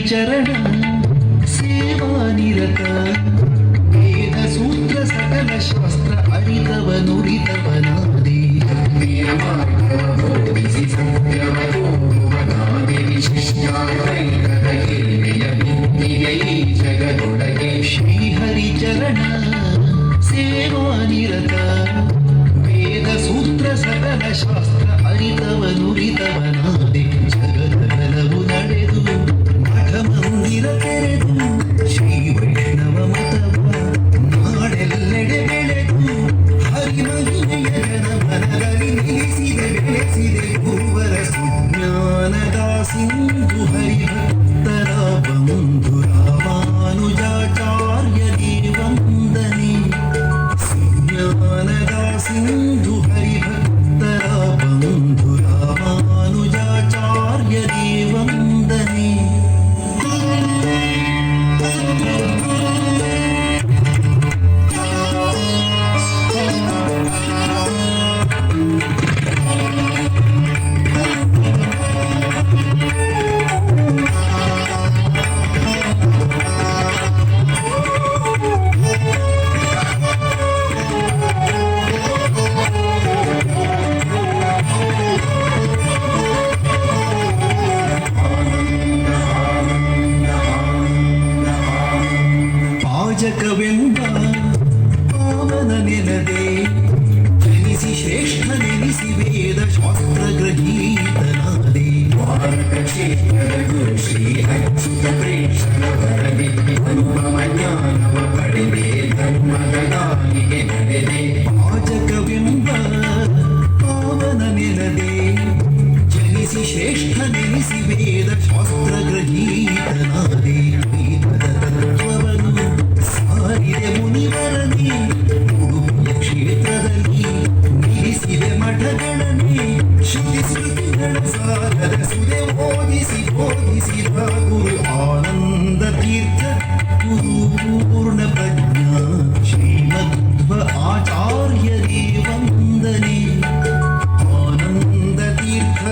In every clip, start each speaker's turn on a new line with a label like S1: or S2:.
S1: ಚರಣ ಸೇವಾನಿರತ ವೇದ ಸೂತ್ರ ಸಕಲ ಶಾಸ್ತ್ರ ಅರಿತವ ನುರಿತವನಾದಿ ಬೋಧಿಸಿ ಸತ್ಯವನಾದಿ ಜಗದೊಳಗೆ ಶ್ರೀಹರಿ ಚರಣ ಸೇವಾನಿರತ ವೇದ ಸೂತ್ರ ಸಕಲ ಶಾಸ್ತ್ರ ಅರಿತವ ನುರಿತವನಾದಿ ಜಗದಗಲವು ನಡೆದು ಮಠ ಮಂದಿರ ತೆರೆದು ಶ್ರೀ ವೈಷ್ಣವ ಮತವ ನಾಡೆಲ್ಲೆಡೆ ಬೆಳೆದು ಹರಿಮಹಿಮೆಯ ಜನಮನದಲ್ಲಿ ನಿಲ್ಲಿಸಿದೆ ಬೆಳೆಸಿದೆ ಗುರುವರ ಸುಜ್ಞಾನದ ಸಿಂಧು ಹರಿಭಕ್ತರ ಬಂಧು ರಾಮಾನುಜಾಚಾರ್ಯ ದೇವಂದನೆ ಸುಜ್ಞಾನದ ಸಿಂಧು ಹರಿಭಕ್ತರ ಬಂಧು ರಾಮಾನುಜಾಚಾರ್ಯ ದೇವಂದನೆ ಪಾಜಕವೆಂಬ ಪಾವನ ನೆಲದೆ ಜನಿಸಿ ಶ್ರೇಷ್ಠ ನೆನೆಸಿ ವೇದ ಶಾಸ್ತ್ರ ಗ್ರಹೀತನಾದೆ ಭಾರತ ಕ್ಷೇತ್ರದ ಗುರು ಶ್ರೀ ಅಚ್ಯುತ ಪ್ರೇಕ್ಷಣ ವರದೆ ಅನುಪಮ ಜ್ಞಾನವ ಪಡೆದೆ ಧರ್ಮದ ದಾರಿಗೆ ನಡೆದೆ ಪಾಜಕವೆಂಬ ಪಾವನ ನೆಲದೆ ಜನಿಸಿ ಶ್ರೇಷ್ಠ ನೆನೆಸಿ ವೇದ ಶಾಸ್ತ್ರ ಗ್ರಹೀತನಾದೆ ವೇದದ ತತ್ವವನ್ನು ಸಾರಿದೆ ಮುನಿವರನೇ ಉಡುಪಿಯ ಕ್ಷೇತ್ರದಲ್ಲಿ ನಿಲ್ಲಿಸಿದೆ ಮಠಗಳನ್ನೇ ಶ್ರುತಿ ಸ್ಮೃತಿಗಳ ಸಾರದ ಸುದೆ ಓದಿಸಿ ಬೋಧಿಸಿದ ಗುರು ಆನಂದ ತೀರ್ಥ ಗುರು ಪೂರ್ಣ ಪ್ರಜ್ಞಾ ಶ್ರೀಮಧ್ವ ಆಚಾರ್ಯ ದೇವಂದನೆ ಆನಂದ ತೀರ್ಥ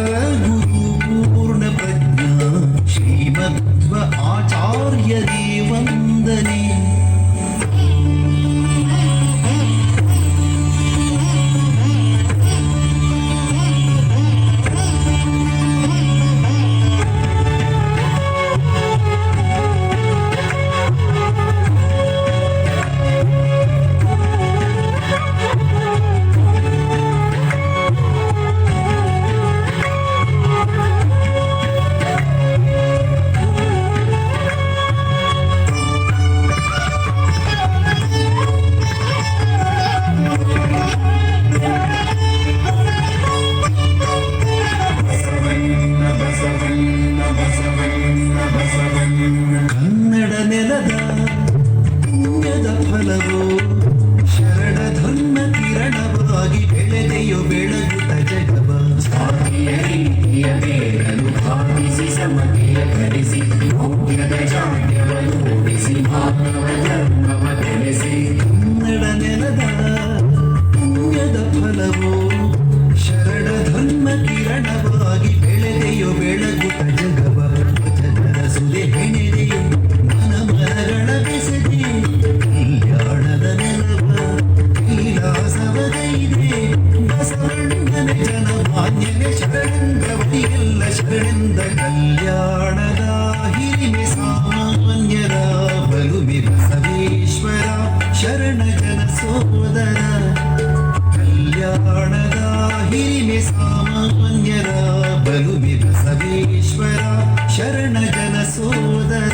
S1: ಗುರು ಪೂರ್ಣ ಪ್ರಜ್ಞಾ ಶ್ರೀಮಧ್ವ ಆಚಾರ್ಯ ದೇವಂದನೆ ಕನ್ನಡ ನೆಲದ ಪುಣ್ಯದ ಫಲವೋ ಶರಣ ಧರ್ಮ ಕಿರಣವಾಗಿ ಬೆಳೆದೆಯೋ ಬೆಳಗುತ್ತ ಜಗವ
S2: ಜಾತಿಯ ರೀತಿಯ ಬೇರಲು ಭಾವಿಸಿ ಸಮತೆಯ ಕಲಿಸಿ ಭೋಗ್ಯದ ಜಾಡ್ಯವನ್ನು ಓಡಿಸಿ ಮಾನವ ಧರ್ಮವ ಬೆಳೆಸಿ
S1: ಕನ್ನಡ ನೆಲದ ಪುಣ್ಯದ ಫಲವೋ ಶರಣ ಧರ್ಮ ಕಿರಣವಾಗಿ ಬೆಳೆದೆಯೋ ಬೆಳಗುತ್ತ ಜಗವ ವಚನದ ಸುದೆ ಹೆಣೆದೆಯೋ ಮನ ಮನಗಳ ಬೆಸೆದೆ ಕಲ್ಯಾಣದ ನೆಲವ ಕೈಲಾಸವದೈದೆ ಬಸವಣ್ಣನ ಜನಮಾನ್ಯನೆ ಶರಣೆಂದವರಿಗೆಲ್ಲ ಶರಣೆಂದ ಕಲ್ಯಾಣದ ಹಿರಿಮೆ ಸಾಮಾನ್ಯರ ಬಲುಮೆ ಬಸವೇಶ್ವರ ಶರಣ ಜನ ಸೋದರ ಕಲ್ಯಾಣದ ಹಿರಿಮೆ ಸಾಮಾನ್ಯರ ಬಲುಮೆ ಬಸವೇಶ್ವರ ಶರಣ ಜನ ಸೋದರ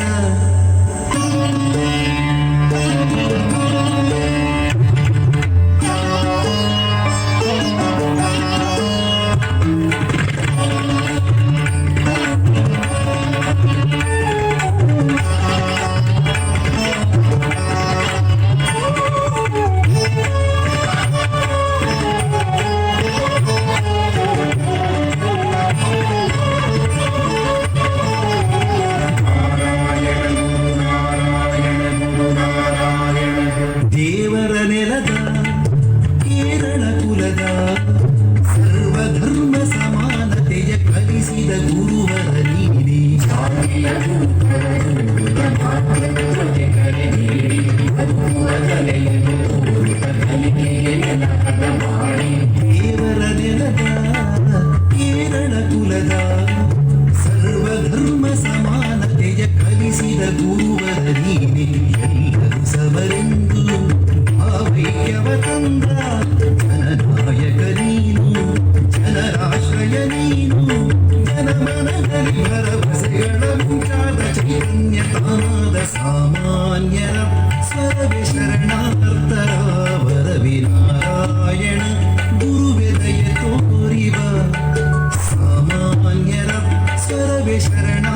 S2: ಗುರುವರ ನೀನೇ
S1: ಮನದಲ್ಲಿ ಭರವಸೆಗಳ ಮುಂಚಾದ ಚೈತನ್ಯ ತಾನಾದ ಸಾಮಾನ್ಯರ ಸ್ವರವೇ ಶರಣಾರ್ಥರ ವರವಿ ನಾರಾಯಣ ಗುರುವೆದಯ ತೋರಿವ ಸಾಮಾನ್ಯರ ಸ್ವರವೇ ಶರಣ